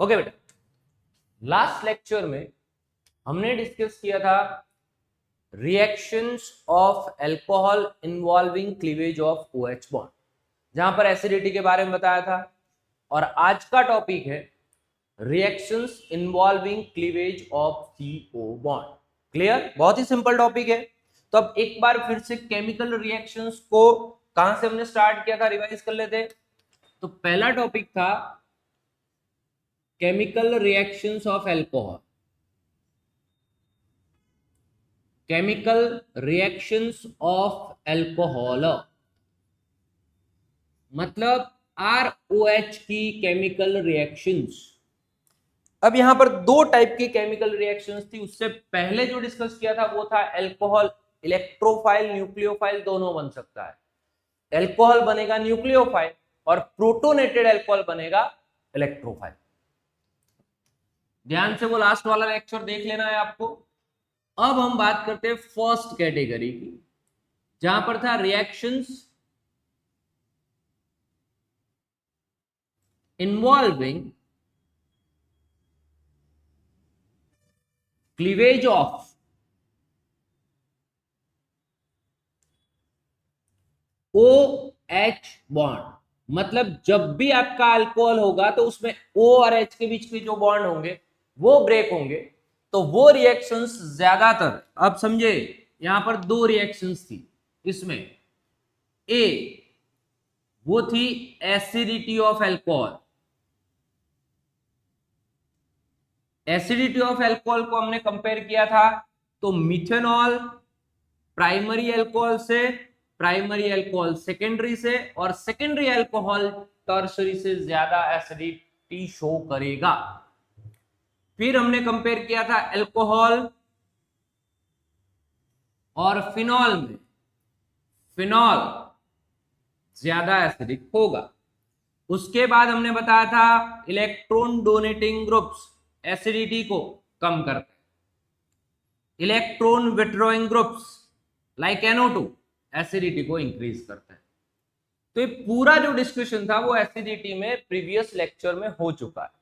Okay बेटा, last lecture में हमने डिस्कस किया था reactions of alcohol involving cleavage of OH bond, जहां पर एसिडिटी के बारे में बताया था। और आज का टॉपिक है reactions involving cleavage of CO bond. Clear? बहुत ही सिंपल टॉपिक है। तो अब एक बार फिर से केमिकल रिएक्शंस को कहां से हमने स्टार्ट किया था, रिवाइज कर लेते। तो पहला टॉपिक था chemical reactions of alcohol. Chemical reactions of alcohol मतलब ROH की केमिकल रिएक्शंस। अब यहां पर दो टाइप की केमिकल रिएक्शंस थी। उससे पहले जो डिस्कस किया था वो था अल्कोहल इलेक्ट्रोफाइल न्यूक्लियोफाइल दोनों बन सकता है। अल्कोहल बनेगा न्यूक्लियोफाइल और प्रोटोनेटेड अल्कोहल बनेगा इलेक्ट्रोफाइल। ध्यान से वो लास्ट वाला लेक्चर देख लेना है आपको। अब हम बात करते हैं फर्स्ट कैटेगरी की, जहां पर था reactions involving cleavage of OH bond. मतलब जब भी आपका अल्कोहल होगा तो उसमें O और H के बीच के जो बॉन्ड होंगे वो ब्रेक होंगे। तो वो रिएक्शंस ज्यादातर, अब समझे, यहां पर दो रिएक्शंस थी इसमें। ए वो थी acidity of alcohol. Acidity of alcohol को हमने कंपेयर किया था तो मिथेनॉल प्राइमरी अल्कोहल से, प्राइमरी अल्कोहल सेकेंडरी से, और सेकेंडरी अल्कोहल टर्शरी से ज्यादा एसिडिटी शो करेगा। फिर हमने कंपेयर किया था अल्कोहल और फिनॉल में, फिनॉल ज्यादा एसिडिक होगा। उसके बाद हमने बताया था इलेक्ट्रॉन डोनेटिंग ग्रुप्स एसिडिटी को कम करते हैं, electron withdrawing groups like NO2 acidity को इंक्रीज करते हैं। तो ये पूरा जो डिस्कशन था वो एसिडिटी में प्रीवियस लेक्चर में हो चुका है।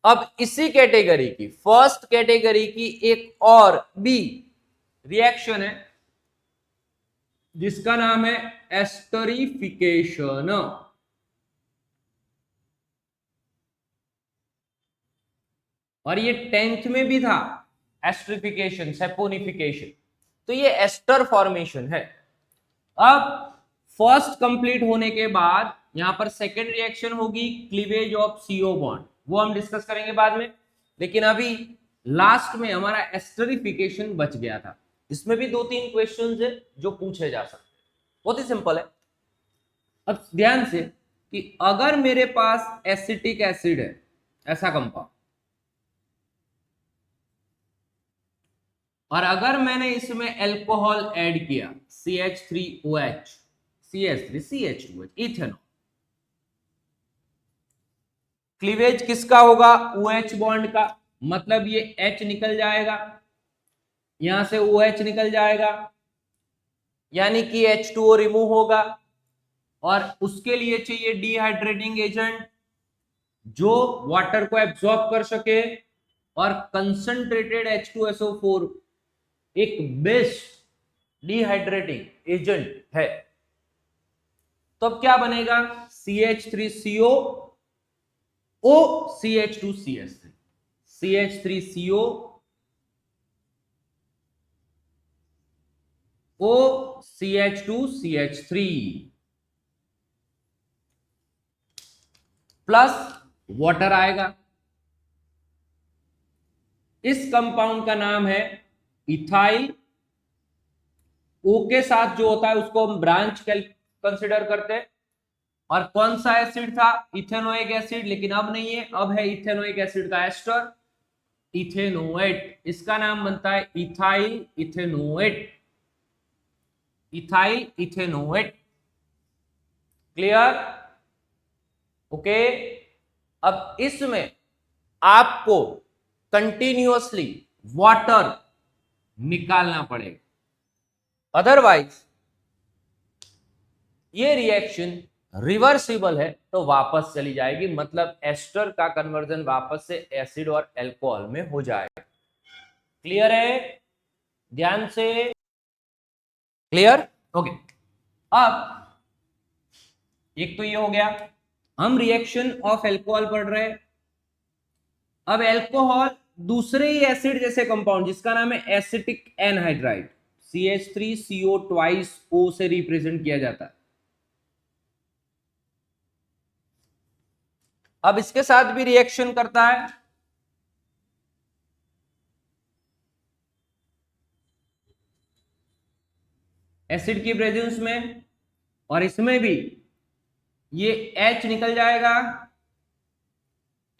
अब इसी कैटेगरी की, फर्स्ट कैटेगरी की एक और बी रिएक्शन है जिसका नाम है एस्टरिफिकेशन। और ये 10th में भी था एस्टरिफिकेशन, सेपोनिफिकेशन। तो ये एस्टर फॉर्मेशन है। अब फर्स्ट कंप्लीट होने के बाद यहां पर सेकेंड रिएक्शन होगी क्लीवेज ऑफ CO बॉन्ड, वो हम डिस्कस करेंगे बाद में। लेकिन अभी लास्ट में हमारा एस्टरिफिकेशन बच गया था। इसमें भी 2-3 क्वेश्चंस है जो पूछे जा सकते हैं, बहुत ही सिंपल है। अब ध्यान से कि अगर मेरे पास एसिटिक एसिड है, ऐसा कंपाउंड, और अगर मैंने इसमें अल्कोहल ऐड किया CH3OH, CH3CH2H, इथेनॉल, क्लीवेज किसका होगा? OH बॉन्ड का। मतलब ये H निकल जाएगा, यहां से OH निकल जाएगा, यानी कि H2O रिमूव होगा। और उसके लिए चाहिए डिहाइड्रेटिंग एजेंट जो वाटर को एब्सॉर्ब कर सके, और कंसंट्रेटेड H2SO4 एक बेस्ट डिहाइड्रेटिंग एजेंट है। तो अब क्या बनेगा? CH3CO O CH2CH3, CH3CO O CH2CH3 plus water आएगा। इस कंपाउंड का नाम है इथाइल। O के साथ जो होता है उसको हम ब्रांच कंसिडर करते हैं। और कौन सा एसिड था? इथेनोइक एसिड, लेकिन अब नहीं है, अब है इथेनोइक एसिड का एस्टर इथेनोएट। इसका नाम बनता है ethyl ethanoate, ethyl ethanoate. Clear? Okay. अब इसमें आपको कंटिन्यूअसली वाटर निकालना पड़ेगा, अदरवाइज ये रिएक्शन रिवर्सिबल है तो वापस चली जाएगी, मतलब एस्टर का कन्वर्जन वापस से एसिड और एल्कोहल में हो जाएगा। क्लियर है? ध्यान से क्लियर? ओके। अब एक तो ये हो गया, हम रिएक्शन ऑफ एल्कोहल पढ़ रहे हैं। अब एल्कोहल दूसरे ही एसिड जैसे कंपाउंड जिसका नाम है acetic anhydride, CH3CO twice O से रिप्रेजेंट किया जाता है। अब इसके साथ भी रिएक्शन करता है, एसिड की प्रेजेंस में, और इसमें भी ये H निकल जाएगा,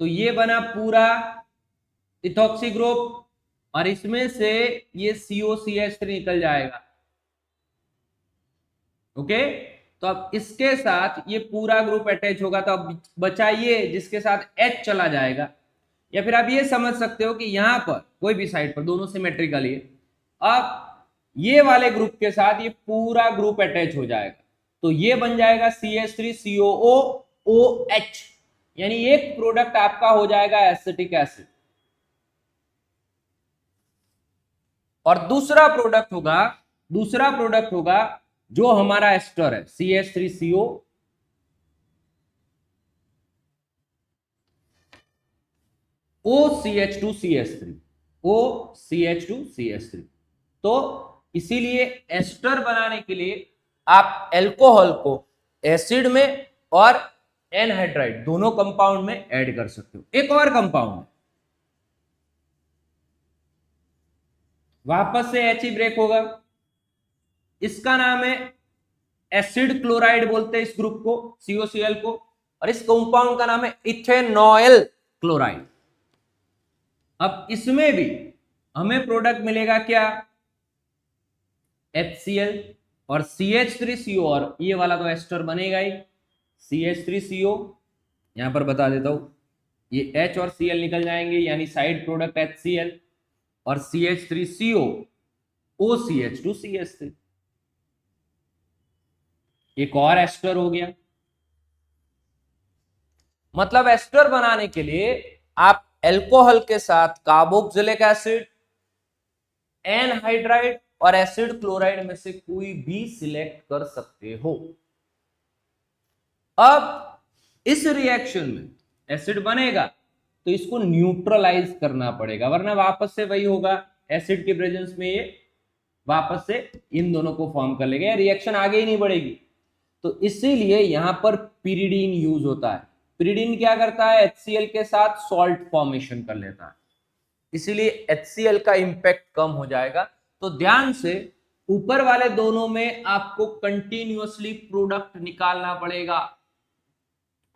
तो ये बना पूरा इथॉक्सी ग्रुप, और इसमें से ये COCH3 निकल जाएगा। ओके, तो अब इसके साथ ये पूरा ग्रुप अटैच होगा, तो अब बचा ये जिसके साथ H चला जाएगा। या फिर आप ये समझ सकते हो कि यहां पर कोई भी साइड पर, दोनों सिमेट्रिकल है, अब ये वाले ग्रुप के साथ ये पूरा ग्रुप अटैच हो जाएगा, तो ये बन जाएगा CH3COOH, यानी एक प्रोडक्ट आपका हो जाएगा एसिटिक एसिड, और दूसरा प्रोडक्ट होगा जो हमारा एस्टर है, CH3CO OCH2CH3, OCH2CH3। तो इसीलिए एस्टर बनाने के लिए आप एल्कोहल को एसिड में और एनहाइड्राइड दोनों कंपाउंड में ऐड कर सकते हो। एक और कंपाउंड वापस से H ब्रेक होगा, इसका नाम है एसिड क्लोराइड, बोलते हैं इस ग्रुप को, COCl को, और इस कंपाउंड का नाम है इथेनॉयल क्लोराइड। अब इसमें भी हमें प्रोडक्ट मिलेगा क्या, HCl और CH3CO, और ये वाला तो एस्टर बनेगा ही, CH3CO, यहां पर बता देता हूं, ये H और Cl निकल जाएंगे, यानी साइड प्रोडक्ट HCl, और CH3CO OCH2CH3, एक और एस्टर हो गया। मतलब एस्टर बनाने के लिए आप एल्कोहल के साथ कार्बोक्सिलिक एसिड, एनहाइड्राइड और एसिड क्लोराइड में से कोई भी सिलेक्ट कर सकते हो। अब इस रिएक्शन में एसिड बनेगा तो इसको न्यूट्रलाइज करना पड़ेगा, वरना वापस से वही होगा, एसिड के प्रेजेंस में ये वापस से इन दोनों को फॉर्म कर लेगा, रिएक्शन आगे ही नहीं बढ़ेगी। तो इसीलिए यहां पर पिरिडीन यूज होता है। पिरिडीन क्या करता है, HCl के साथ सॉल्ट फॉर्मेशन कर लेता है, इसीलिए HCl का इंपैक्ट कम हो जाएगा। तो ध्यान से ऊपर वाले दोनों में आपको कंटिन्यूअसली प्रोडक्ट निकालना पड़ेगा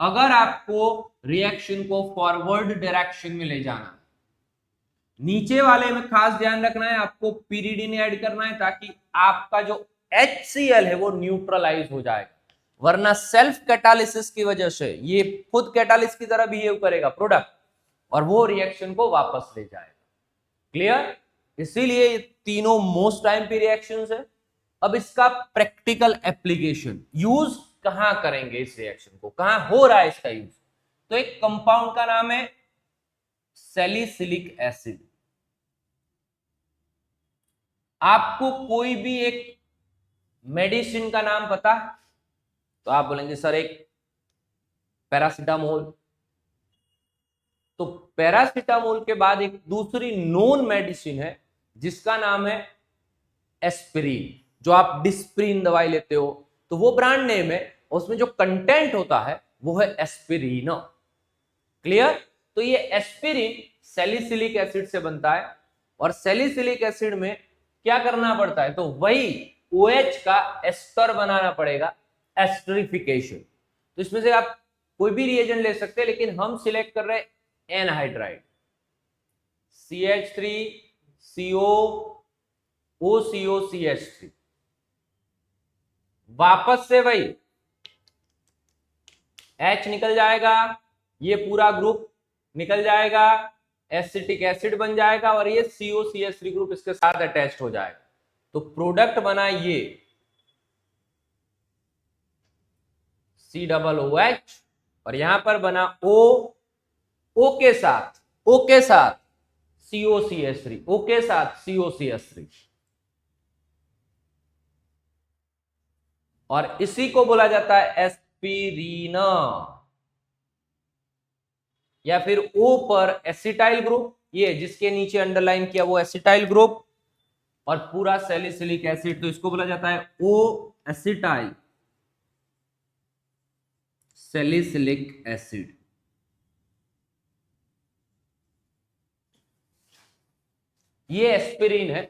अगर आपको रिएक्शन को फॉरवर्ड डायरेक्शन में ले जाना। नीचे वाले में खास ध्यान रखना है, आपको पिरिडीन ऐड करना है ताकि आपका जो HCl है वो न्यूट्रलाइज हो जाएगा, वरना सेल्फ कैटालिसिस की वजह से ये खुद कैटालिस्ट की तरह बिहेव करेगा प्रोडक्ट, और वो रिएक्शन को वापस ले जाएगा। क्लियर? इसीलिए ये तीनों मोस्ट टाइम पे रिएक्शंस है। अब इसका प्रैक्टिकल एप्लीकेशन, यूज कहां करेंगे, इस रिएक्शन को कहां हो रहा है इसका यूज, तो एक कंपाउंड का नाम है सैलिसिलिक एसिड। आपको कोई भी एक मेडिसिन का नाम पता है तो आप बोलेंगे सर एक पैरासीटामोल, तो पैरासीटामोल के बाद एक दूसरी नोन मेडिसिन है जिसका नाम है एस्पिरिन। जो आप डिस्प्रिन दवाई लेते हो तो वो ब्रांड नेम है, उसमें जो कंटेंट होता है वो है एस्पिरिन। क्लियर? तो ये एस्पिरिन सैलिसिलिक एसिड से बनता है, और सैलिसिलिक एसिड में क्या करना पड़ता है, तो वही OH का एस्टर बनाना पड़ेगा, एस्टरिफिकेशन। तो इसमें से आप कोई भी रिएजेंट ले सकते हैं, लेकिन हम सिलेक्ट कर रहे हैं एनहाइड्राइड, CH3CO OCOCH3, वापस से वही H निकल जाएगा, ये पूरा ग्रुप निकल जाएगा, एसिटिक एसिड बन जाएगा, और ये COCH3 ग्रुप इसके साथ अटैच्ड हो जाएगा। तो प्रोडक्ट बना ये COOH, और यहां पर बना O के साथ COCH3, O के साथ COCH3, और इसी को बोला जाता है एस्पिरिन। या फिर O पर एसिटाइल ग्रुप, ये जिसके नीचे अंडरलाइन किया वो एसिटाइल ग्रुप, और पूरा सैलिसिलिक एसिड, तो इसको बोला जाता है O एसिटाइल सैलिसिलिक एसिड। ये एस्पिरिन है,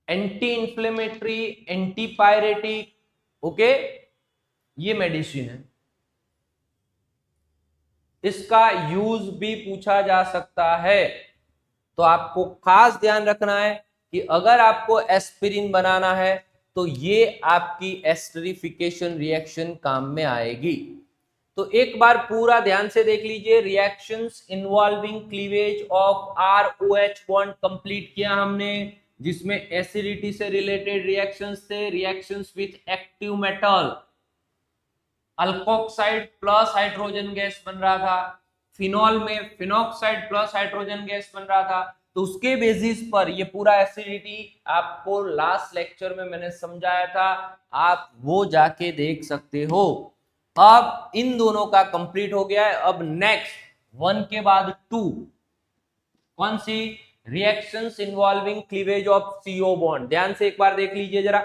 anti inflammatory, anti pyretic, okay, ये मेडिसिन है। इसका यूज भी पूछा जा सकता है, तो आपको खास ध्यान रखना है कि अगर आपको एस्पिरिन बनाना है तो ये आपकी एस्टरिफिकेशन रिएक्शन काम में आएगी। तो एक बार पूरा ध्यान से देख लीजिए, reactions involving cleavage of ROH bond complete किया हमने, जिसमें एसिडिटी से रिलेटेड रिएक्शंस थे, reactions with active metal, alkoxide plus hydrogen gas बन रहा था, फिनॉल में फिनॉक्साइड प्लस हाइड्रोजन गैस बन रहा था। तो उसके बेसिस पर ये पूरा एसिडिटी आपको लास्ट लेक्चर में मैंने समझाया था, आप वो जाके देख सकते हो। अब इन दोनों का कंप्लीट हो गया है। अब नेक्स्ट 1 के बाद 2 कौन सी? Reactions involving cleavage of CO bond. ध्यान से एक बार देख लीजिए जरा।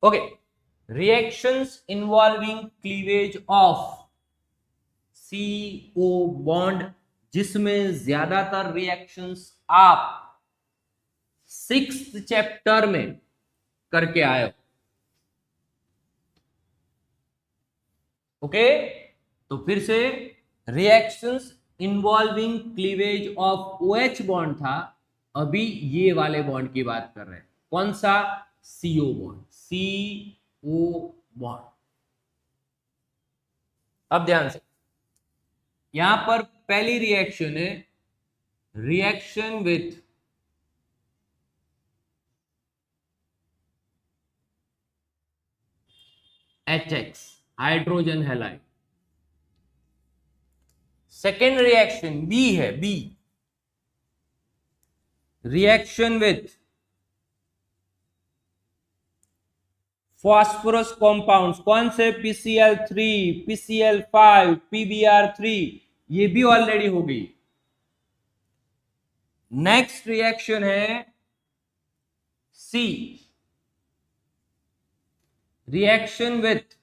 Okay, reactions involving cleavage of CO bond, जिसमें ज्यादातर रिएक्शंस आप 6th चैप्टर में करके आए हो। ओके, तो फिर से reactions involving cleavage of OH bond था, अभी ये वाले बॉन्ड की बात कर रहे हैं। कौन सा? CO bond, CO bond. अब ध्यान से, यहां पर पहली रिएक्शन है reaction with HX, hydrogen halide. Second reaction B है, B, reaction with phosphorus compounds. कौन से? PCl3, PCl5, PBr3, ये भी ऑलरेडी हो गई। नेक्स्ट रिएक्शन है C, reaction with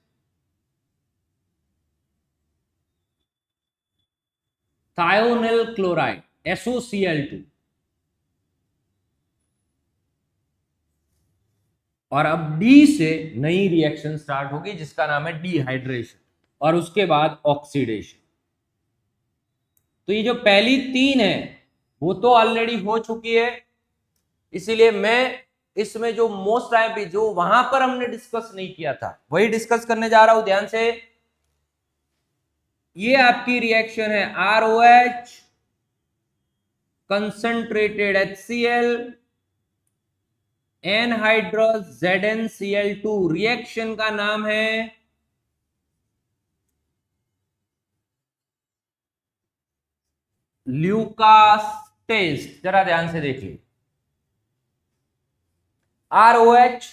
thionyl chloride, SOCl2। और अब डी से नई रिएक्शन स्टार्ट होगी जिसका नाम है डिहाइड्रेशन, और उसके बाद ऑक्सीडेशन। तो ये जो पहली 3 है वो तो ऑलरेडी हो चुकी है, इसीलिए मैं इसमें जो मोस्ट आईएमपी जो वहां पर हमने डिस्कस नहीं किया था वही डिस्कस करने जा रहा हूं। ध्यान से, ये आपकी रिएक्शन है ROH concentrated HCl anhydrous ZnCl2। Reaction का नाम है ल्यूकास टेस्ट। जरा ध्यान से देखिए, ROH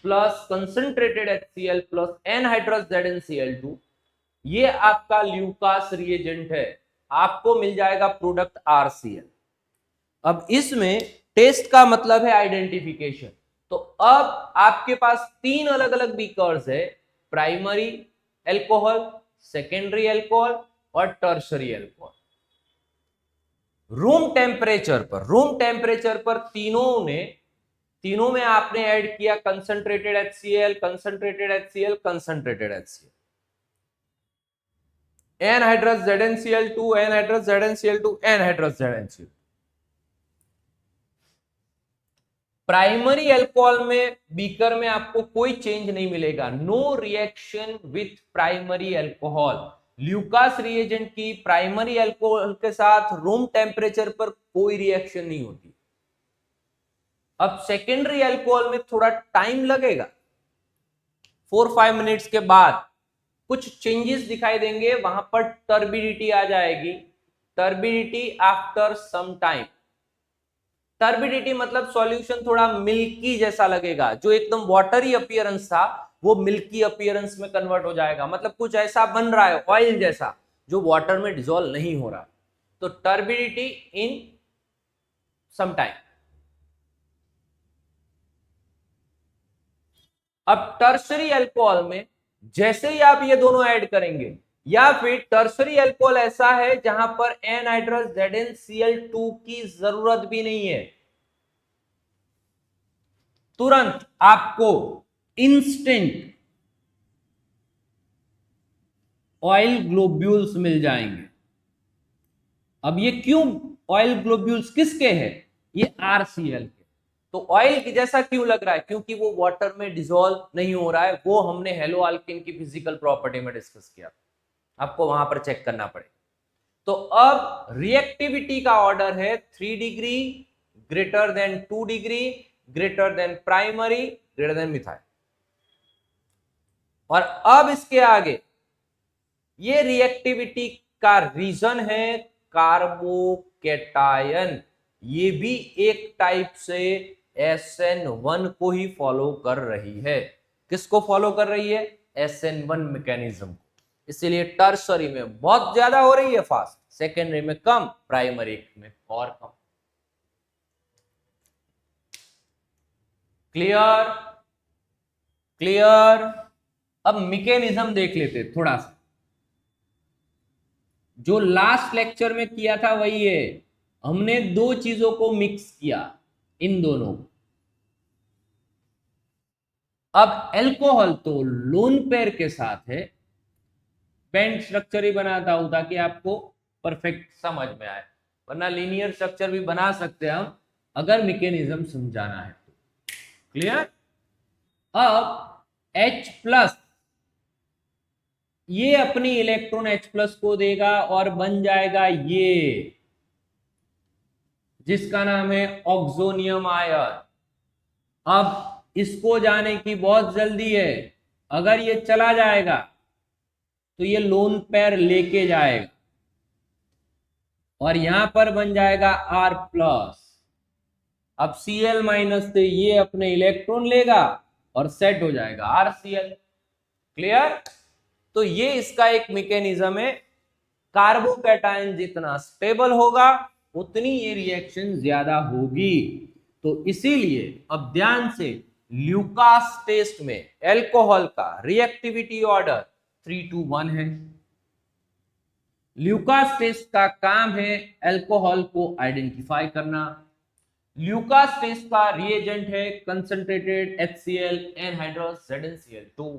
plus concentrated HCl plus anhydrous ZnCl2, ये आपका ल्यूकास रिएजेंट है। आपको मिल जाएगा प्रोडक्ट RCl। अब इसमें टेस्ट का मतलब है आइडेंटिफिकेशन। तो अब आपके पास 3 अलग अलग बीकर्स है, प्राइमरी एल्कोहल, सेकेंडरी एल्कोहल और टर्शरी एल्कोहल। रूम टेम्परेचर पर तीनों में आपने ऐड किया concentrated HCl, concentrated HCl, concentrated HCl, anhydrous ZnCl2, anhydrous ZnCl2, anhydrous ZnCl। Primary alcohol में बीकर में आपको कोई चेंज नहीं मिलेगा, no reaction with primary alcohol. Lucas reagent की प्राइमरी एल्कोहल के साथ रूम टेम्परेचर पर कोई रिएक्शन नहीं होती। अब सेकेंडरी अल्कोहल में थोड़ा टाइम लगेगा, 4-5 मिनट्स के बाद कुछ चेंजेस दिखाई देंगे, वहां पर टर्बिडिटी आ जाएगी, turbidity after some time. Turbidity मतलब सॉल्यूशन थोड़ा मिल्की जैसा लगेगा, जो एकदम वाटरी अपीयरेंस था वो मिल्की अपीयरेंस में कन्वर्ट हो जाएगा, मतलब कुछ ऐसा बन रहा है ऑयल जैसा जो वाटर में डिसॉल्व नहीं हो रहा। तो टर्बिडिटी इन सम टाइम। अब टर्शरी अल्कोहल में जैसे ही आप ये दोनों ऐड करेंगे, या फिर टर्शरी अल्कोहल ऐसा है जहां पर एनहाइड्रस ZnCl2 की जरूरत भी नहीं है, तुरंत आपको इंस्टेंट ऑयल ग्लोब्यूल्स मिल जाएंगे। अब ये क्यों ऑयल ग्लोब्यूल्स किसके हैं? ये RCl के। तो ऑयल की जैसा क्यों लग रहा है? क्योंकि वो वाटर में डिसॉल्व नहीं हो रहा है। वो हमने हेलो अल्केन की फिजिकल प्रॉपर्टी में डिस्कस किया, आपको वहां पर चेक करना पड़ेगा। तो अब रिएक्टिविटी का ऑर्डर है 3 degree greater than 2 degree greater than primary greater than methyl. और अब इसके आगे ये रिएक्टिविटी का रीजन है कार्बोकेटायन। ये भी एक टाइप से SN1 को ही फॉलो कर रही है। किसको फॉलो कर रही है? SN1 मैकेनिज्म को। इसीलिए टर्सरी में बहुत ज्यादा हो रही है फास्ट, सेकेंडरी में कम, प्राइमरी में और कम। क्लियर? क्लियर? अब मैकेनिज्म देख लेते थोड़ा सा, जो लास्ट लेक्चर में किया था वही है। हमने दो चीजों को मिक्स किया, इन दोनों को। अब अल्कोहल तो लोन पेयर के साथ है, पेंट स्ट्रक्चर ही बनाता हूं ताकि आपको परफेक्ट समझ में आए, वरना लीनियर स्ट्रक्चर भी बना सकते हैं हम अगर मैकेनिज्म समझाना है तो। क्लियर? अब H+ ये अपनी इलेक्ट्रॉन H+ को देगा और बन जाएगा ये, जिसका नाम है ऑक्सोनियम आयन। अब इसको जाने की बहुत जल्दी है, अगर ये चला जाएगा तो ये लोन पेयर लेके जाएगा और यहां पर बन जाएगा R+। अब Cl- से ये अपने इलेक्ट्रॉन लेगा और सेट हो जाएगा RCl। क्लियर? तो ये इसका एक मैकेनिज्म है। कार्बोकैटायन जितना स्टेबल होगा उतनी ये रिएक्शन ज्यादा होगी। तो इसीलिए अब ध्यान से, ल्यूकास टेस्ट में अल्कोहल का रिएक्टिविटी ऑर्डर 3-1 है। ल्यूकास टेस्ट का काम है अल्कोहल को आइडेंटिफाई करना। ल्यूकास टेस्ट का रिएजेंट है concentrated HCl anhydrous ZnCl2।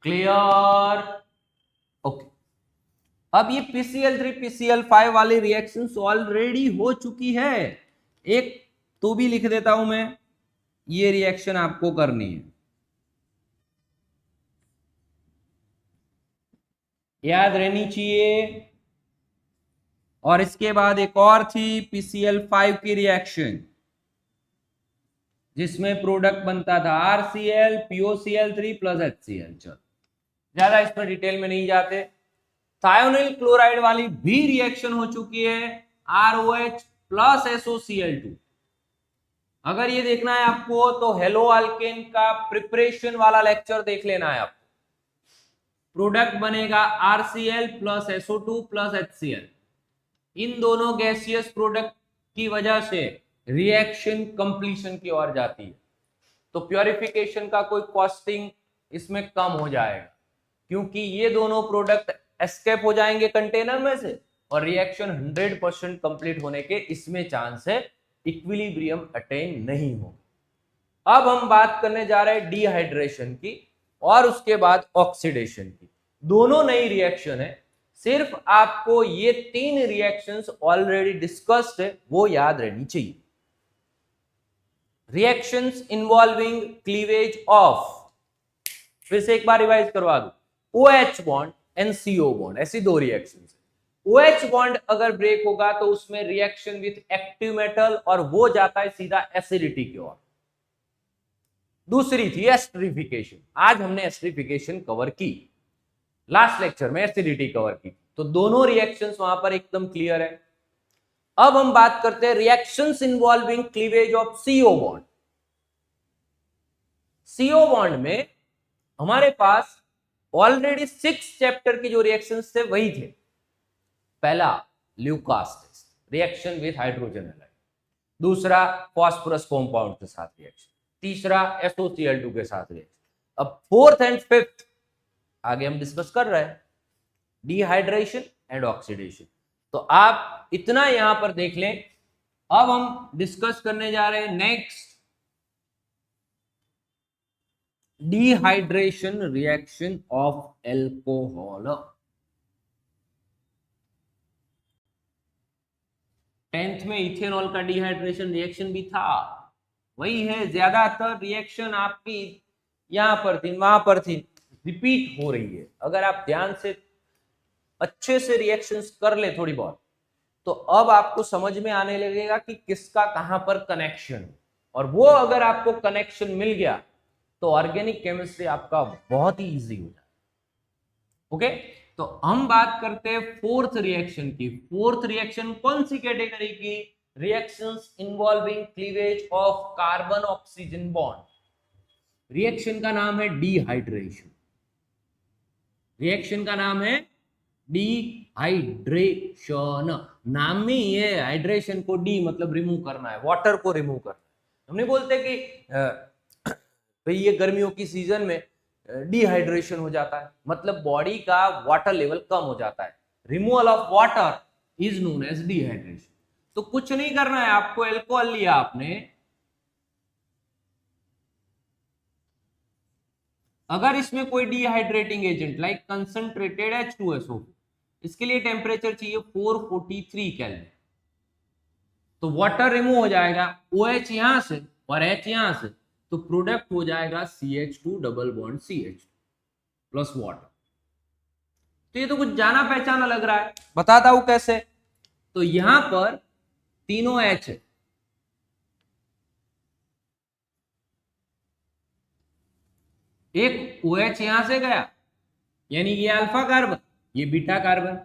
Clear? Okay. अब ये PCl3 PCl5 वाली रिएक्शंस ऑलरेडी हो चुकी है। एक तो भी लिख देता हूं मैं, ये रिएक्शन आपको करनी है, याद रहनी चाहिए। और इसके बाद एक और थी PCl5 की रिएक्शन, जिसमें प्रोडक्ट बनता था RCl POCl3 प्लस HCl। चलो ज्यादा इसमें डिटेल में नहीं जाते। थायोनिल क्लोराइड वाली भी रिएक्शन हो चुकी है, ROH प्लस SOCl2। अगर ये देखना है आपको तो हेलो अल्केन का प्रिपरेशन वाला लेक्चर देख लेना है आपको। प्रोडक्ट बनेगा RCl plus SO2 plus HCl। इन दोनों गैसियस प्रोडक्ट की वजह से रिएक्शन कंप्लीशन की ओर जाती है, तो प्योरिफिकेशन का कोई कॉस्टिंग इसमें कम हो जाएगा, क्योंकि ये दोनों प्रोडक्ट एस्केप हो जाएंगे कंटेनर में से और रिएक्शन 100% कंप्लीट होने के इसमें चांस है, इक्विलिब्रियम अटेन नहीं हो। अब हम बात करने जा रहे हैं डिहाइड्रेशन की और उसके बाद ऑक्सीडेशन की। दोनों नई रिएक्शन है, सिर्फ आपको ये 3 रिएक्शंस ऑलरेडी डिस्कस्ड है वो याद रहनी चाहिए। रिएक्शंस इन्वॉल्विंग क्लीवेज ऑफ, फिर से एक बार रिवाइज करवा दो, OH bond and CO bond, ऐसी 2 रिएक्शंस। OH बॉन्ड अगर ब्रेक होगा तो उसमें रिएक्शन विथ एक्टिव मेटल और वो जाता है सीधा एसिडिटी की ओर। दूसरी थी एस्टरिफिकेशन। आज हमने एस्टरिफिकेशन कवर की, लास्ट लेक्चर में एसिडिटी कवर की, तो दोनों रिएक्शंस वहां पर एकदम क्लियर है। अब हम बात करते हैं reactions involving cleavage of CO bond. CO bond में हमारे पास ऑलरेडी 6 चैप्टर की जो रिएक्शंस थे वही थे। पहला Lucas test, reaction with hydrogen halide. दूसरा फॉस्फोरस कंपाउंड के साथ रिएक्शन। तीसरा SOCl2 के साथ रिएक्शन। अब फोर्थ एंड फिफ्थ आगे हम डिस्कस कर रहे हैं, डिहाइड्रेशन एंड ऑक्सीडेशन। तो आप इतना यहां पर देख लें। अब हम डिस्कस करने जा रहे हैं next, dehydration reaction of alcohol. 10th में इथेनॉल का डिहाइड्रेशन रिएक्शन भी था, वही है। ज्यादातर रिएक्शन आपकी यहां पर थी, वहां पर थी, रिपीट हो रही है। अगर आप ध्यान से अच्छे से रिएक्शंस कर ले थोड़ी बहुत, तो अब आपको समझ में आने लगेगा कि किसका कहां पर कनेक्शन। और वो अगर आपको कनेक्शन मिल गया तो ऑर्गेनिक केमिस्ट्री आपका बहुत ही इजी हो जाए। ओके, तो हम बात करते हैं फोर्थ रिएक्शन की। फोर्थ रिएक्शन कौन सी कैटेगरी की? Reactions involving cleavage of carbon oxygen bond. Reaction का नाम है डिहाइड्रेशन। रिएक्शन का नाम है डिहाइड्रेशन। नाम में ही है हाइड्रेशन को, डी मतलब रिमूव करना है, वाटर को रिमूव करना है। हम नहीं बोलते कि भाई ये गर्मियों की सीजन में डिहाइड्रेशन हो जाता है, मतलब बॉडी का वाटर लेवल कम हो जाता है। Removal of water is known as dehydration. तो कुछ नहीं करना है आपको, अल्कोहल लिया आपने, अगर इसमें कोई dehydrating agent like concentrated H2SO, इसके लिए टेम्परेचर चाहिए 443 केल्विन, तो वाटर रिमूव हो जाएगा, OH यहां से और H यहां से, तो प्रोडक्ट हो जाएगा CH2 double bond CH plus water. तो ये तो कुछ जाना पहचाना लग रहा है, बताता हूं कैसे। तो यहां पर तीनों H है, एक OH यहां से गया, यानी ये अल्फा कार्बन, ये बीटा कार्बन,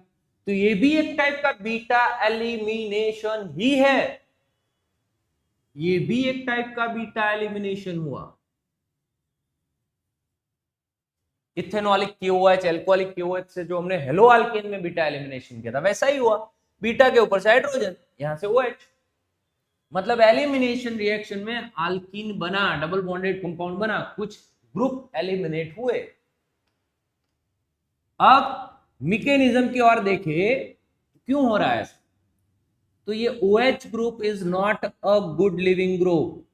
तो ये भी एक टाइप का बीटा एलिमिनेशन ही है। ये भी एक टाइप का बीटा एलिमिनेशन हुआ। इथेनॉलिक KOH, एल्कोहलिक KOH से जो हमने हेलो अल्केन में बीटा एलिमिनेशन किया था, वैसा ही हुआ। बीटा के ऊपर से हाइड्रोजन, यहां से OH, मतलब एलिमिनेशन रिएक्शन में अल्कीन बना, डबल बॉन्डेड कंपाउंड बना, कुछ ग्रुप एलिमिनेट हुए। अब मैकेनिज्म की ओर देखे क्यों हो रहा है ऐसा। तो ये OH group is not a good leaving group.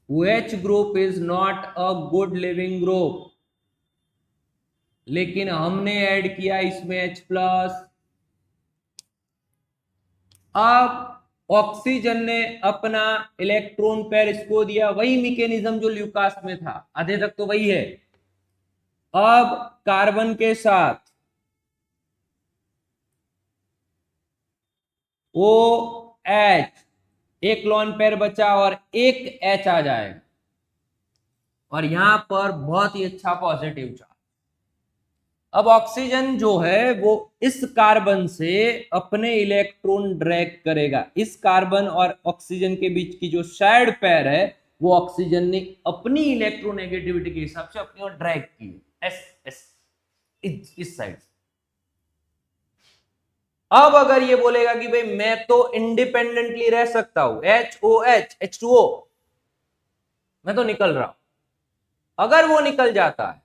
OH group is not a good leaving group, लेकिन हमने ऐड किया इसमें H+। अब ऑक्सीजन ने अपना इलेक्ट्रॉन पेयर इसको दिया, वही मैकेनिज्म जो ल्यूकास में था, आधे तक तो वही है। अब कार्बन के साथ OH, एक लोन पेयर बचा और एक H आ जाएगा, और यहां पर बहुत ही अच्छा पॉजिटिव चार्ज। अब ऑक्सीजन जो है वो इस कार्बन से अपने इलेक्ट्रॉन ड्रैग करेगा। इस कार्बन और ऑक्सीजन के बीच की जो शायड पेयर है, वो ऑक्सीजन ने अपनी इलेक्ट्रोनेगेटिविटी के हिसाब से अपनी ओर ड्रैग की, एस एस, इस साइड से। अब अगर ये बोलेगा कि भाई मैं तो इंडिपेंडेंटली रह सकता हूं, HOH H2O, मैं तो निकल रहा हूं, अगर वो निकल जाता है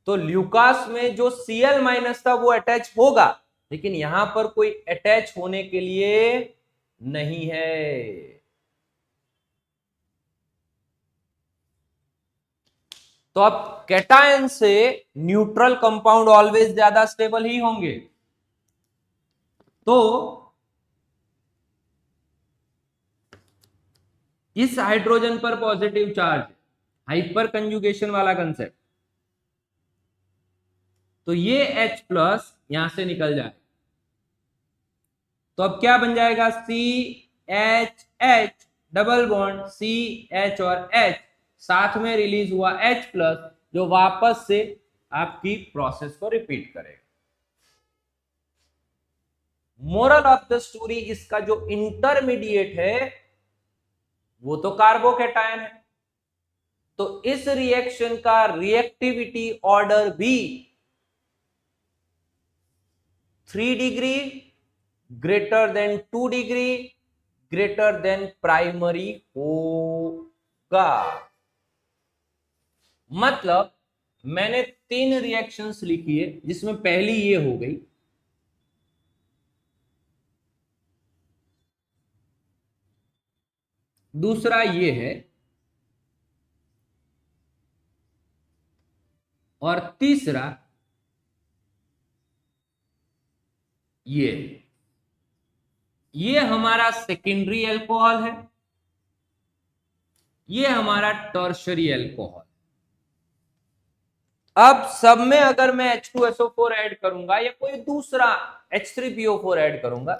तो ल्यूकास में जो Cl- था वो अटैच होगा, लेकिन यहां पर कोई अटैच होने के लिए नहीं है। तो अब कैटायन से न्यूट्रल कंपाउंड ऑलवेज ज्यादा स्टेबल ही होंगे। तो इस हाइड्रोजन पर पॉजिटिव चार्ज, हाइपर कंजुगेशन वाला कंसेप्ट, तो ये H प्लस यहां से निकल जाए, तो अब क्या बन जाएगा, CH डबल बॉन्ड CH और H साथ में रिलीज हुआ H प्लस, जो वापस से आपकी प्रोसेस को रिपीट करेगा। मोरल ऑफ द स्टोरी, इसका जो इंटरमीडिएट है वो तो कार्बोकेटायन है, तो इस रिएक्शन का रिएक्टिविटी ऑर्डर भी 3 degree greater than 2 degree greater than primary होगा। मतलब मैंने 3 रिएक्शंस लिखी है, जिसमें पहली ये हो गई, दूसरा ये है, और तीसरा ये हमारा सेकेंडरी अल्कोहल है, ये हमारा टर्शरी अल्कोहल। अब सब में अगर मैं H2SO4 ऐड करूंगा या कोई दूसरा H3PO4 ऐड करूंगा,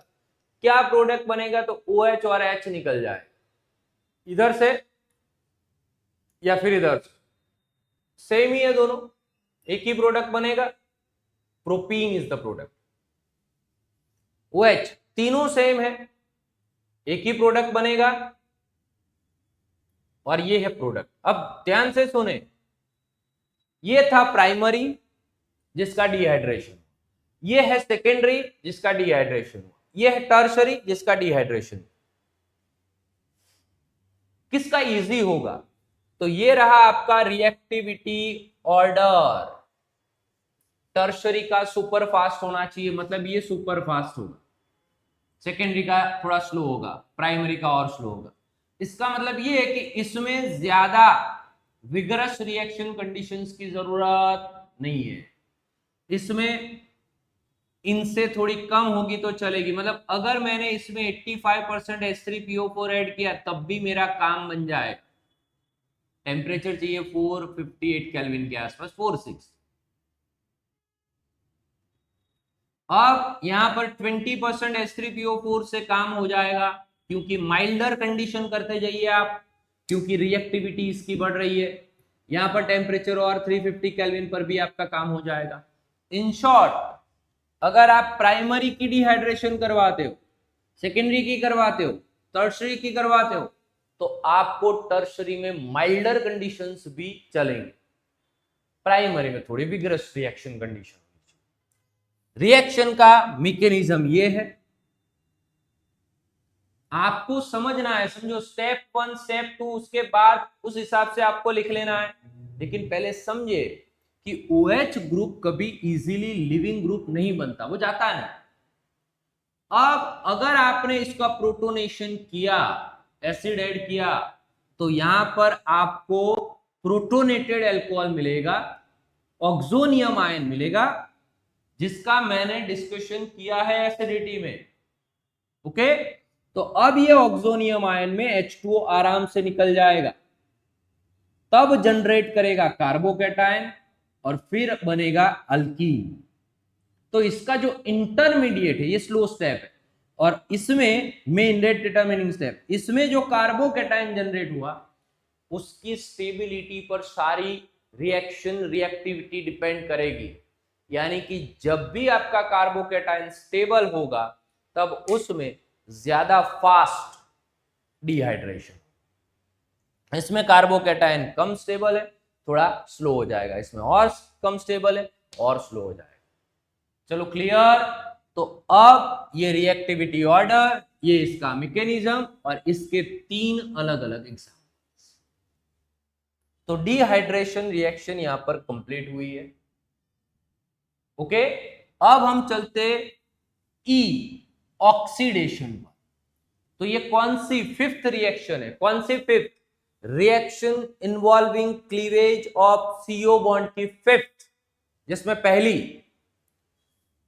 क्या प्रोडक्ट बनेगा, तो OH और H निकल जाए इधर से या फिर इधर से, सेम ही है दोनों, एक ही प्रोडक्ट बनेगा, propene is the product. OH तीनों सेम है, एक ही प्रोडक्ट बनेगा, और ये है प्रोडक्ट। अब ध्यान से सुने, ये था प्राइमरी जिसका डिहाइड्रेशन, ये है सेकेंडरी जिसका डिहाइड्रेशन, ये है टर्शरी जिसका डिहाइड्रेशन। किसका इजी होगा, तो ये रहा आपका रिएक्टिविटी ऑर्डर। टर्शरी का सुपर फास्ट होना चाहिए, मतलब ये सुपर फास्ट होगा, सेकेंडरी का थोड़ा स्लो होगा, प्राइमरी का और स्लो होगा। इसका मतलब ये है कि इसमें ज्यादा विगरस रिएक्शन कंडीशंस की जरूरत नहीं है, इसमें इनसे थोड़ी कम होगी तो चलेगी। मतलब अगर मैंने इसमें 85% H3PO4 ऐड किया तब भी मेरा काम बन जाएगा। टेम्परेचर चाहिए 458 केल्विन के आसपास, 46। अब यहां पर 20% H3PO4 से काम हो जाएगा, क्योंकि माइल्डर कंडीशन करते जाइए आप, क्योंकि रिएक्टिविटी इसकी बढ़ रही है। यहां पर टेम्परेचर और 350 केल्विन पर भी आपका काम हो जाएगा। इन शॉर्ट, अगर आप प्राइमरी की डिहाइड्रेशन करवाते हो, सेकेंडरी की करवाते हो, टर्शरी की करवाते हो, तो आपको टर्शरी में माइल्डर कंडीशंस भी चलेंगे, प्राइमरी में थोड़ी विगरस रिएक्शन कंडीशन। रिएक्शन का मैकेनिज्म ये है, आपको समझना है, समझो स्टेप 1 स्टेप 2, उसके बाद उस हिसाब से आपको लिख लेना है। लेकिन पहले समझे कि OH ग्रुप कभी इजीली लिविंग ग्रुप नहीं बनता, वो जाता है। अब अगर आपने इसका प्रोटोनेशन किया, एसिड ऐड किया, तो यहां पर आपको प्रोटोनेटेड अल्कोहल मिलेगा, ऑक्सोनियम आयन मिलेगा, जिसका मैंने डिस्कशन किया है एसिडिटी में। ओके, तो अब ये ऑक्सोनियम आयन में H2O आराम से निकल जाएगा, तब जनरेट करेगा कार्बोकेटायन और फिर बनेगा अल्कीन। तो इसका जो इंटरमीडिएट है ये स्लो स्टेप है, और इसमें मेन रेट डिटरमिनिंग स्टेप, इसमें जो कार्बोकेटायन जनरेट हुआ उसकी स्टेबिलिटी पर सारी रिएक्शन रिएक्टिविटी डिपेंड करेगी। यानी कि जब भी आपका कार्बोकेटायन स्टेबल होगा तब उसमें ज्यादा फास्ट डिहाइड्रेशन, इसमें कार्बोकेटायन कम स्टेबल है, थोड़ा स्लो हो जाएगा, इसमें और कम स्टेबल है और स्लो हो जाएगा। चलो क्लियर। तो अब ये रिएक्टिविटी ऑर्डर, ये इसका मैकेनिज्म, और इसके 3 अलग अलग एग्जाम्पल। तो डिहाइड्रेशन रिएक्शन यहां पर कंप्लीट हुई है। ओके, अब हम चलते ई ऑक्सीडेशन पर। तो ये कौन सी 5th रिएक्शन है, कौन सी 5th reaction involving cleavage of CO bond की 5th, जिसमें पहली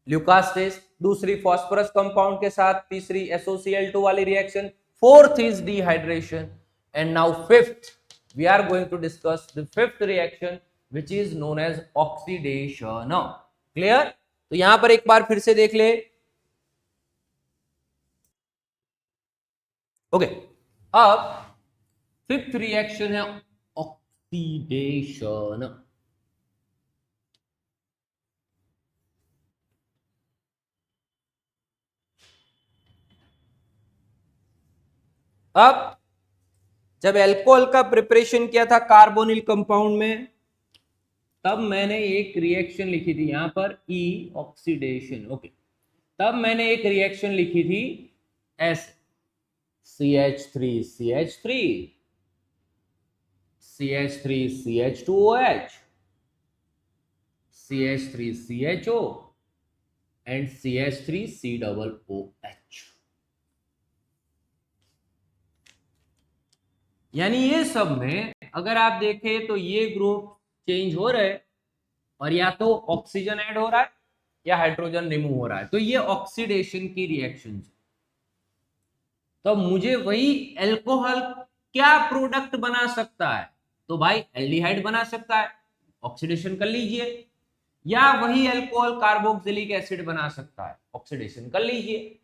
ल्यूकास टेस्ट, दूसरी फॉस्फोरस कंपाउंड के साथ, तीसरी SOCl2 वाली reaction, 4th is dehydration, and now 5th we are going to discuss the 5th reaction which is known as oxidation. Clear? तो यहां पर एक बार फिर से देख ले। ओके, अब फिफ्थ रिएक्शन है ऑक्सीडेशन। अब जब अल्कोहल का प्रिपरेशन किया था कार्बोनिल कंपाउंड में, तब मैंने एक रिएक्शन लिखी थी यहां पर ई ऑक्सीडेशन। ओके, तब मैंने एक रिएक्शन लिखी थी S CH3 CH3 CH3 CH2OH CH3 CHO and CH3 COOH। यानी ये सब में अगर आप देखें तो ये ग्रुप चेंज हो रहे, और या तो ऑक्सीजन ऐड हो रहा है या हाइड्रोजन रिमूव हो रहा है, तो ये ऑक्सीडेशन की रिएक्शन। तो मुझे वही एल्कोहल क्या प्रोडक्ट बना सकता है, तो भाई एल्डिहाइड बना सकता है, ऑक्सीडेशन कर लीजिए, या वही एल्कोहल कार्बोक्सिलिक एसिड बना सकता है, ऑक्सीडेशन कर लीजिए।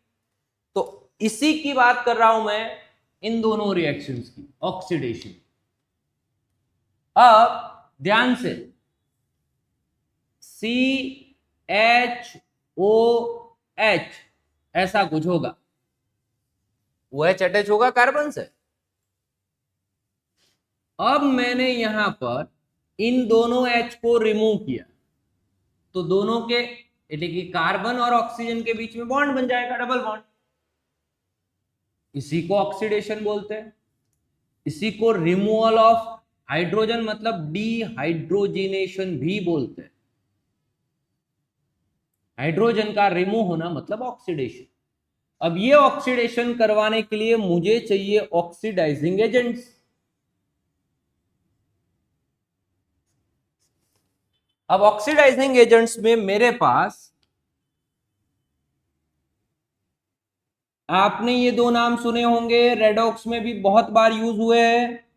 तो इसी की बात कर रहा हूं मैं, इन दोनों रिएक्शंस की, ऑक्सीडेशन। अब ध्यान से, CHOH ऐसा कुछ होगा, वो OH अटैच होगा कार्बन से। अब मैंने यहां पर इन दोनों H को रिमूव किया, तो दोनों के यानी कि कार्बन और ऑक्सीजन के बीच में बॉन्ड बन जाएगा, डबल बॉन्ड। इसी को ऑक्सीडेशन बोलते हैं। इसी को रिमूवल ऑफ हाइड्रोजन मतलब डिहाइड्रोजिनेशन भी बोलते हैं। हाइड्रोजन का रिमूव होना मतलब ऑक्सीडेशन। अब ये ऑक्सीडेशन करवाने के लिए मुझे चाहिए ऑक्सीडाइजिंग एजेंट्स। अब ऑक्सीडाइजिंग एजेंट्स में मेरे पास, आपने ये दो नाम सुने होंगे, रेडॉक्स में भी बहुत बार यूज हुए हैं।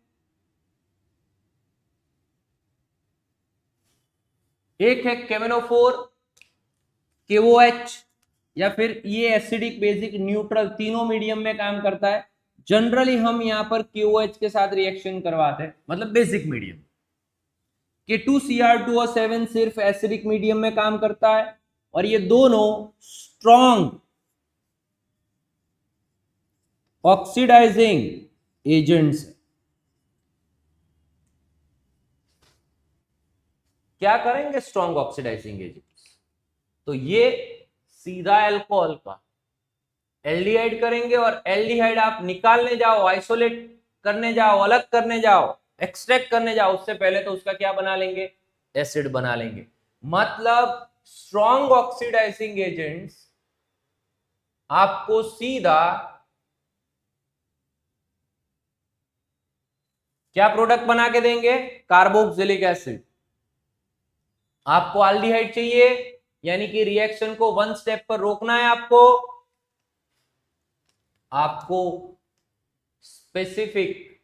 एक है केमेनोफोर KOH, या फिर ये एसिडिक बेसिक न्यूट्रल तीनों मीडियम में काम करता है। जनरली हम यहां पर KOH के साथ रिएक्शन करवाते हैं, मतलब बेसिक मीडियम। K2Cr2O7 सिर्फ एसिडिक मीडियम में काम करता है, और ये दोनों स्ट्रॉन्ग ऑक्सीडाइजिंग एजेंट्स। क्या करेंगे स्ट्रॉन्ग ऑक्सीडाइजिंग एजेंट्स? तो ये सीधा अल्कोहल का एल्डिहाइड करेंगे, और एल्डिहाइड आप निकालने जाओ, आइसोलेट करने जाओ, अलग करने जाओ, एक्सट्रैक्ट करने जाओ, उससे पहले तो उसका क्या बना लेंगे, एसिड बना लेंगे। मतलब स्ट्रॉन्ग ऑक्सीडाइजिंग एजेंट्स आपको सीधा क्या प्रोडक्ट बना के देंगे, कार्बोक्सिलिक एसिड। आपको एल्डिहाइड चाहिए, यानी कि रिएक्शन को वन स्टेप पर रोकना है आपको स्पेसिफिक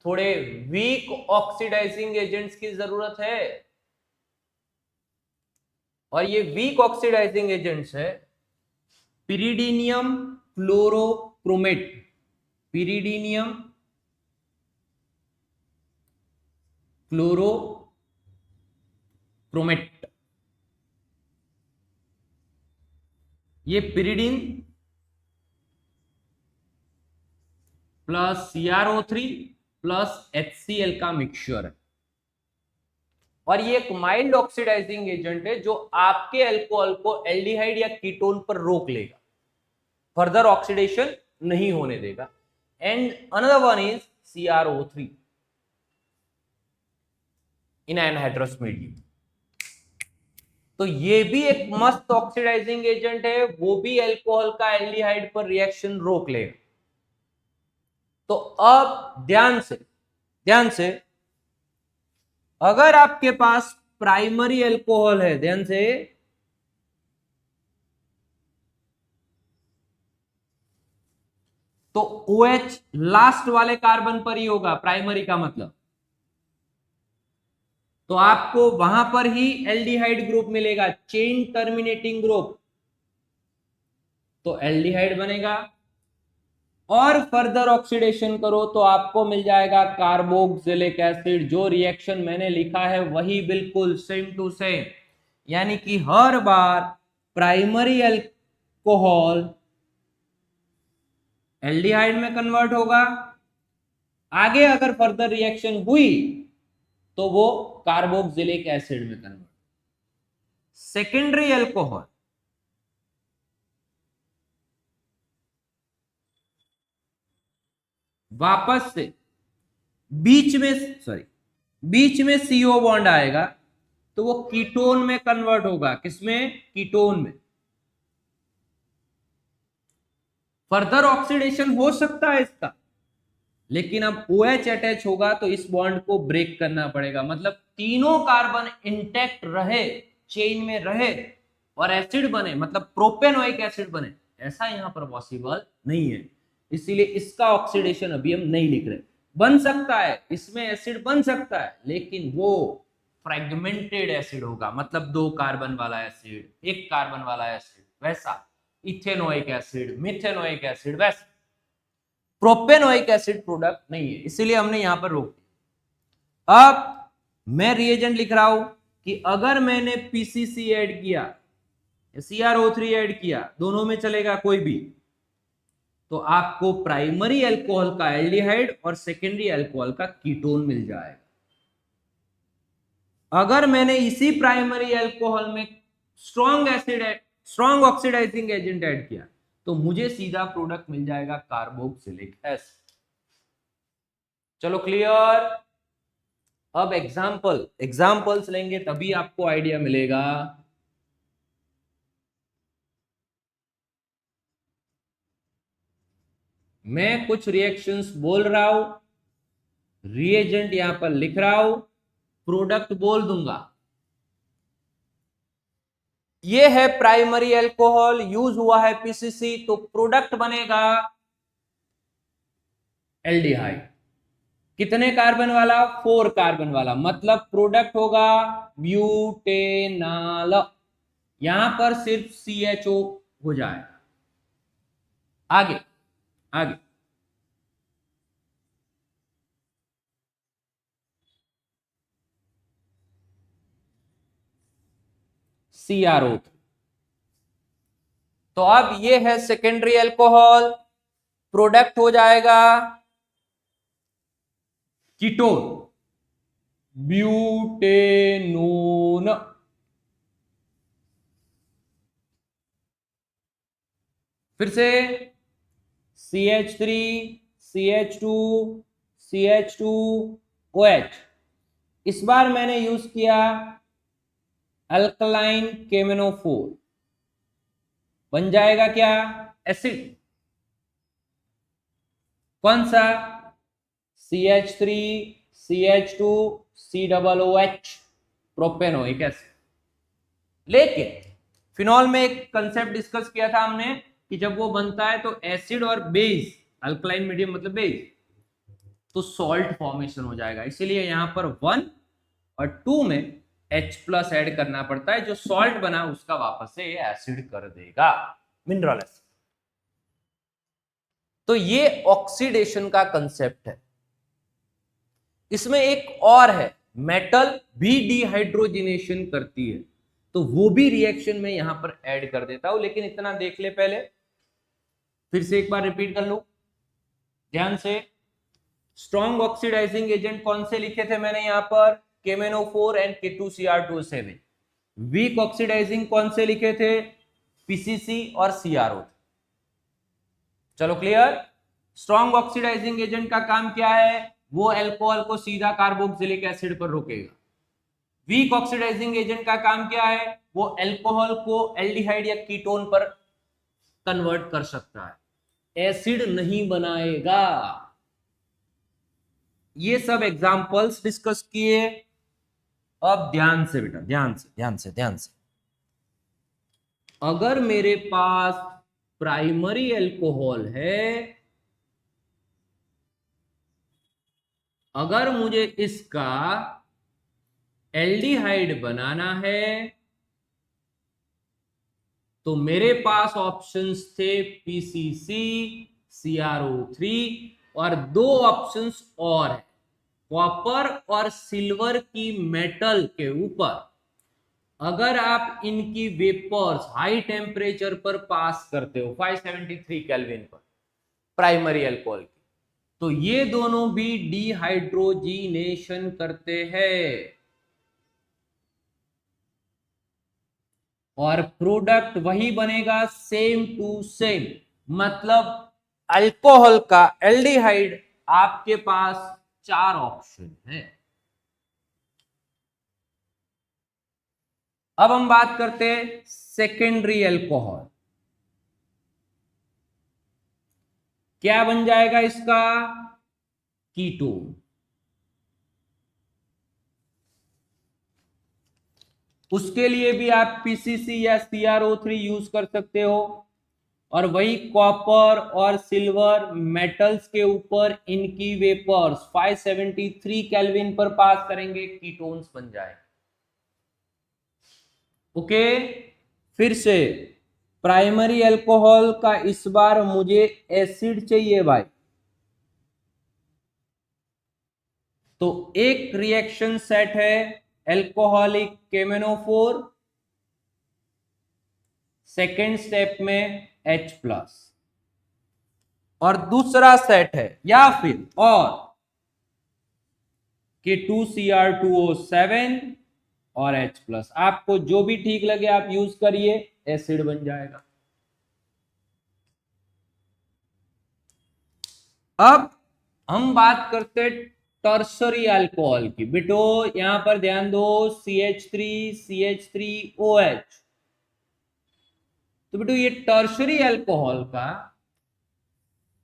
थोड़े वीक ऑक्सीडाइजिंग एजेंट्स की जरूरत है, और ये वीक ऑक्सीडाइजिंग एजेंट्स है पिरिडीनियम फ्लोरोक्रोमेट। पिरिडीनियम फ्लोरोक्रोमेट, ये pyridine plus CrO3 plus HCl का मिक्सचर है, और ये एक माइल्ड ऑक्सीडाइजिंग एजेंट है जो आपके अल्कोहल को एल्डिहाइड या कीटोन पर रोक लेगा, फर्दर ऑक्सीडेशन नहीं होने देगा। And another one is CrO3 in anhydrous medium. तो ये भी एक मस्त ऑक्सीडाइजिंग एजेंट है, वो भी अल्कोहल का एल्डिहाइड पर रिएक्शन रोक लेगा। तो अब ध्यान से अगर आपके पास प्राइमरी अल्कोहल है, ध्यान से, तो OH लास्ट वाले कार्बन पर ही होगा, प्राइमरी का मतलब। तो आपको वहां पर ही एल्डिहाइड ग्रुप मिलेगा, चेन टर्मिनेटिंग ग्रुप, तो एल्डिहाइड बनेगा। और फर्दर ऑक्सीडेशन करो तो आपको मिल जाएगा कार्बोक्सिलिक एसिड। जो रिएक्शन मैंने लिखा है वही बिल्कुल सेम टू सेम, यानी कि हर बार प्राइमरी अल्कोहल एल्डिहाइड में कन्वर्ट होगा, आगे अगर फर्दर रिएक्शन हुई तो वो कार्बोक्सिलिक एसिड में कन्वर्ट। सेकेंडरी अल्कोहल वापस से बीच में CO बॉन्ड आएगा तो वो कीटोन में कन्वर्ट होगा। किसमें? कीटोन में। फर्दर ऑक्सीडेशन हो सकता है इसका, लेकिन अब OH अटैच होगा तो इस बॉन्ड को ब्रेक करना पड़ेगा। मतलब तीनों कार्बन इंटैक्ट रहे, चेन में रहे और एसिड बने, मतलब प्रोपेनोइक एसिड बने, ऐसा यहां पर पॉसिबल नहीं है। इसीलिए इसका ऑक्सीडेशन अभी हम नहीं लिख रहे। बन सकता है, इसमें एसिड बन सकता है, लेकिन वो फ्रेगमेंटेड एसिड होगा, मतलब 2 कार्बन वाला एसिड, 1 कार्बन वाला एसिड, वैसा इथेनोइक एसिड, मिथेनोइक एसिड, वैसा प्रोपेनोइक एसिड प्रोडक्ट नहीं है। इसीलिए हमने यहां पर रोक दिया। अब मैं रिएजेंट लिख रहा हूं कि अगर मैंने PCC ऐड किया, CrO3 ऐड किया, दोनों में चलेगा कोई भी, तो आपको प्राइमरी अल्कोहल का एल्डिहाइड और सेकेंडरी अल्कोहल का कीटोन मिल जाएगा। अगर मैंने इसी प्राइमरी अल्कोहल में स्ट्रॉन्ग ऑक्सीडाइजिंग एजेंट ऐड किया तो मुझे सीधा प्रोडक्ट मिल जाएगा कार्बोक्सिलिक एसिड। चलो क्लियर। अब एग्जाम्पल्स लेंगे तभी आपको आइडिया मिलेगा। मैं कुछ रिएक्शंस बोल रहा हूं, रिएजेंट यहां पर लिख रहा हूं, प्रोडक्ट बोल दूंगा। ये है प्राइमरी अल्कोहल, यूज हुआ है PCC, तो प्रोडक्ट बनेगा एल्डिहाइड। कितने कार्बन वाला? 4 कार्बन वाला, मतलब प्रोडक्ट होगा ब्यूटेनाल। यहां पर सिर्फ CHO हो जाएगा। आगे आगे CrO। तो अब ये है सेकेंडरी अल्कोहल, प्रोडक्ट हो जाएगा कीटोन, ब्यूटेनोन। फिर से CH3 CH2 CH2OH। इस बार मैंने यूज किया अल्कलाइन केमेनोफोर, बन जाएगा क्या? एसिड। कौन सा? CH3 CH2 COOH, propanoic acid. लेकिन फिनॉल में एक कंसेप्ट डिस्कस किया था हमने कि जब वो बनता है तो एसिड और बेस, अल्कलाइन मीडियम मतलब बेस, तो सॉल्ट फॉर्मेशन हो जाएगा। इसीलिए यहां पर 1 और 2 में H+ ऐड करना पड़ता है। जो सॉल्ट बना उसका वापस से एसिड कर देगा, मिनरल एसिड। तो ये ऑक्सीडेशन का कंसेप्ट है। इसमें एक और है, मेटल भी डिहाइड्रोजिनेशन करती है, तो वो भी रिएक्शन में यहां पर ऐड कर देता हूं। लेकिन इतना देख ले पहले, फिर से एक बार रिपीट कर लो ध्यान से। स्ट्रॉन्ग ऑक्सीडाइजिंग एजेंट कौन से लिखे थे मैंने यहां पर? KMnO4 and K2Cr2O7। Week oxidising कौन से लिखे थे? PCC और CrO। चलो क्लियर। स्ट्रॉन्ग ऑक्सीडाइजिंग एजेंट का काम क्या है? वो अल्कोहल को सीधा कार्बोक्सिलिक एसिड पर रोकेगा। वीक ऑक्सीडाइजिंग एजेंट का काम क्या है? वो अल्कोहल को एल्डिहाइड या कीटोन पर कन्वर्ट कर सकता है, एसिड नहीं बनाएगा। ये सब एग्जांपल्स डिस्कस किए। अब ध्यान से बेटा, ध्यान से। अगर मेरे पास प्राइमरी अल्कोहल है, अगर मुझे इसका एल्डिहाइड बनाना है तो मेरे पास ऑप्शंस थे पीसीसी, CrO3 और दो ऑप्शंस और है, कॉपर और सिल्वर की मेटल के ऊपर अगर आप इनकी वेपर्स हाई टेम्परेचर पर पास करते हो 573 केल्विन पर प्राइमरी अल्कोहल की, तो ये दोनों भी डिहाइड्रोजिनेशन करते हैं और प्रोडक्ट वही बनेगा सेम टू सेम। मतलब अल्कोहल का एल्डिहाइड आपके पास चार ऑप्शन है। अब हम बात करते हैं सेकेंडरी अल्कोहल। क्या बन जाएगा इसका? कीटोन। उसके लिए भी आप पीसीसी या CrO3 यूज कर सकते हो और वही कॉपर और सिल्वर मेटल्स के ऊपर इनकी वेपर्स 573 केल्विन पर पास करेंगे, कीटोन्स बन जाएंगे। ओके, फिर से प्राइमरी अल्कोहल का इस बार मुझे एसिड चाहिए भाई, तो एक रिएक्शन सेट है एल्कोहलिक केमेनोफोर, सेकेंड स्टेप में H+ और दूसरा सेट है या फिर और K2Cr2O7 और H+। आपको जो भी ठीक लगे आप यूज करिए, एसिड बन जाएगा। अब हम बात करते टर्सरी अल्कोहल की। बेटो यहां पर ध्यान दो, CH3 CH3OH। तो बेटो ये टर्सरी अल्कोहल का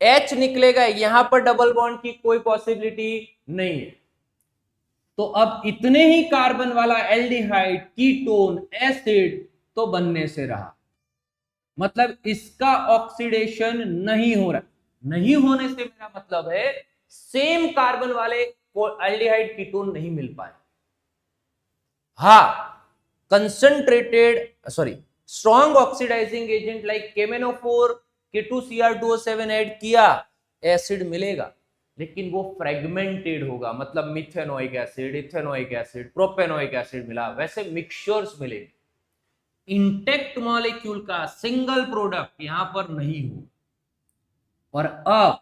H निकलेगा, यहां पर डबल बॉन्ड की कोई पॉसिबिलिटी नहीं है। तो अब इतने ही कार्बन वाला एल्डिहाइड, कीटोन, एसिड तो बनने से रहा, मतलब इसका ऑक्सीडेशन नहीं हो रहा। नहीं होने से मेरा मतलब है सेम कार्बन वाले एल्डिहाइड कीटोन नहीं मिल पाए। हा, concentrated strong oxidizing agent like केमेनोफोर, K2Cr2O7 ऐड किया, एसिड मिलेगा, लेकिन वो फ्रेगमेंटेड होगा, मतलब methanoic acid, ethanoic acid, propanoic acid मिला, वैसे मिक्सचर्स मिलेंगे। इंटेक्ट मॉलिक्यूल का सिंगल प्रोडक्ट यहां पर नहीं हो। और अब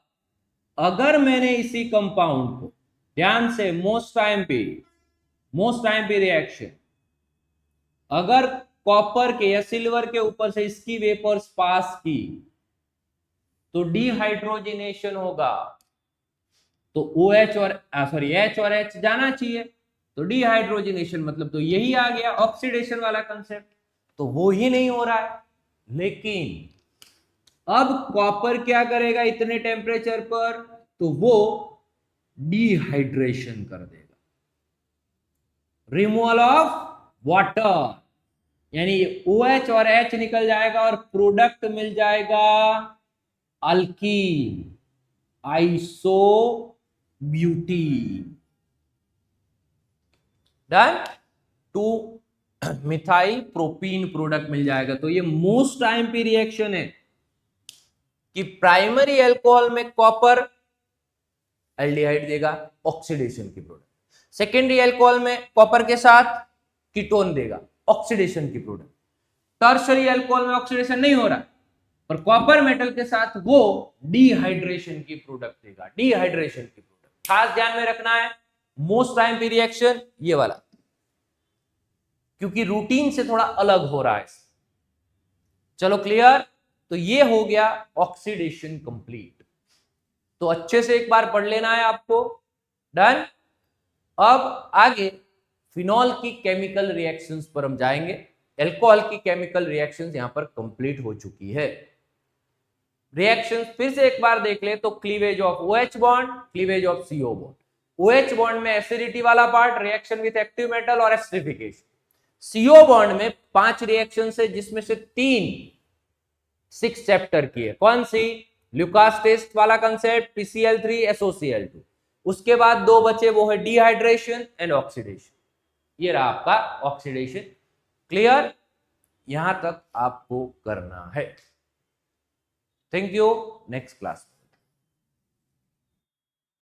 अगर मैंने इसी कंपाउंड को ध्यान से मोस्ट टाइम पे रिएक्शन, अगर कॉपर के या सिल्वर के ऊपर से इसकी वेपर्स पास की तो डिहाइड्रोजिनेशन होगा, तो OH और H और H जाना चाहिए, तो डिहाइड्रोजिनेशन मतलब तो यही आ गया ऑक्सीडेशन वाला कंसेप्ट, तो वो ही नहीं हो रहा है। लेकिन अब कॉपर क्या करेगा इतने टेम्परेचर पर? तो वो डिहाइड्रेशन कर देगा, रिमूवल ऑफ वाटर, यानी OH और H निकल जाएगा और प्रोडक्ट मिल जाएगा alkene, iso butene. Done, 2 methyl propene product मिल जाएगा। तो ये मोस्ट टाइम पे रिएक्शन है कि प्राइमरी अल्कोहल में कॉपर एल्डिहाइड देगा, ऑक्सीडेशन की प्रोडक्ट, सेकेंडरी अल्कोहल में कॉपर के साथ कीटोन देगा, ऑक्सीडेशन की प्रोडक्ट, टर्शरी अल्कोहल में ऑक्सीडेशन नहीं हो रहा पर कॉपर मेटल के साथ वो डिहाइड्रेशन की प्रोडक्ट देगा, डिहाइड्रेशन की प्रोडक्ट। खास ध्यान में रखना है मोस्ट टाइम पे रिएक्शन ये वाला, क्योंकि रूटीन से थोड़ा अलग हो रहा है। चलो क्लियर, तो ये हो गया ऑक्सीडेशन कंप्लीट। तो अच्छे से एक बार पढ़ लेना है आपको। डन। अब आगे फिनॉल की केमिकल रिएक्शंस पर हम जाएंगे। अल्कोहल की केमिकल रिएक्शंस यहां पर कंप्लीट हो चुकी है। रिएक्शंस फिर से एक बार देख ले तो cleavage of OH bond, cleavage of CO bond. OH bond में एसिडिटी वाला part, reaction with active metal और एस्टरिफिकेशन। CO बॉन्ड में 5 रिएक्शन है जिसमें से 3 6 चैप्टर की है। कौन सी? ल्यूकास टेस्ट वाला कंसेप्ट, PCl3 SOCl2। उसके बाद 2 बचे, वो है डिहाइड्रेशन एंड ऑक्सीडेशन। ये रहा आपका ऑक्सीडेशन। क्लियर? यहां तक आपको करना है। Thank you. Next class.